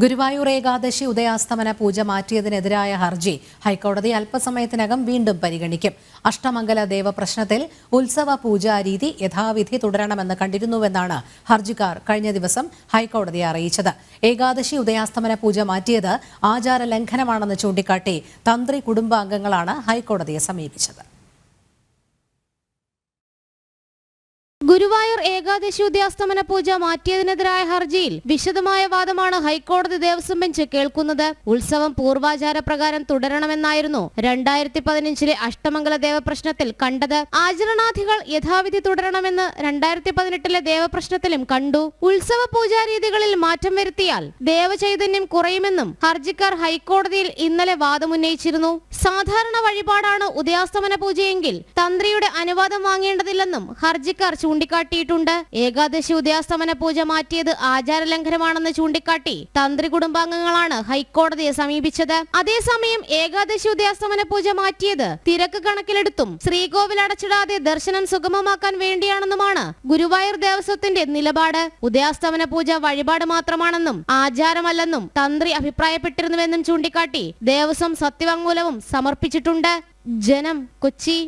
ഗുരുവായൂർ ഏകാദശി ഉദയാസ്തമന പൂജ മാറ്റിയതിനെതിരായ ഹർജി ഹൈക്കോടതി അല്പസമയത്തിനകം വീണ്ടും പരിഗണിക്കും. അഷ്ടമംഗല ദേവപ്രശ്നത്തിൽ ഉത്സവ പൂജാരീതി യഥാവിധി തുടരണമെന്ന് കണ്ടിരുന്നുവെന്നാണ് ഹർജിക്കാർ കഴിഞ്ഞ ദിവസം ഹൈക്കോടതിയെ അറിയിച്ചത്. ഏകാദശി ഉദയാസ്തമന പൂജ മാറ്റിയത് ആചാര ലംഘനമാണെന്ന് ചൂണ്ടിക്കാട്ടി തന്ത്രി കുടുംബാംഗങ്ങളാണ് ഹൈക്കോടതിയെ സമീപിച്ചത്. ഗുരുവായൂർ ഏകാദശി ഉദയാസ്തമന പൂജ മാറ്റിയതിനെതിരായ ഹർജിയിൽ വിശദമായ വാദമാണ് ഹൈക്കോടതി ദേവസ്വം ബെഞ്ച് കേൾക്കുന്നത്. ഉത്സവം പൂർവാചാര പ്രകാരം തുടരണമെന്നായിരുന്നു 2015 അഷ്ടമംഗല ദേവപ്രശ്നത്തിൽ കണ്ടത്. ആചരണാധികൾ യഥാവിധി തുടരണമെന്ന് 2018 ദേവപ്രശ്നത്തിലും കണ്ടു. ഉത്സവ പൂജാരീതികളിൽ മാറ്റം വരുത്തിയാൽ ദേവചൈതന്യം കുറയുമെന്നും ഹർജിക്കാർ ഹൈക്കോടതിയിൽ ഇന്നലെ വാദമുന്നയിച്ചിരുന്നു. സാധാരണ വഴിപാടാണ് ഉദയാസ്തമന പൂജയെങ്കിൽ തന്ത്രിയുടെ അനുവാദം വാങ്ങേണ്ടതില്ലെന്നും ഹർജിക്കാർ ചൂണ്ടിക്കാട്ടിയിട്ടുണ്ട്. ഏകാദശി ഉദയാസ്തമന പൂജ മാറ്റിയത് ആചാരലംഘനമാണെന്ന് ചൂണ്ടിക്കാട്ടി തന്ത്രി കുടുംബാംഗങ്ങളാണ് ഹൈക്കോടതിയെ സമീപിച്ചത്. അതേസമയം ഏകാദശി ഉദയാസ്തമന പൂജ മാറ്റിയത് തിരക്ക് കണക്കിലെടുത്തും ശ്രീകോവിൽ അടച്ചിടാതെ ദർശനം സുഗമമാക്കാൻ വേണ്ടിയാണെന്നുമാണ് ഗുരുവായൂർ ദേവസ്വത്തിന്റെ നിലപാട്. ഉദയാസ്തമന പൂജ വഴിപാട് മാത്രമാണെന്നും ആചാരമല്ലെന്നും തന്ത്രി അഭിപ്രായപ്പെട്ടിരുന്നുവെന്നും ചൂണ്ടിക്കാട്ടി ദേവസ്വം സത്യവാങ്മൂലവും സമർപ്പിച്ചിട്ടുണ്ട്. ജനം, കൊച്ചി.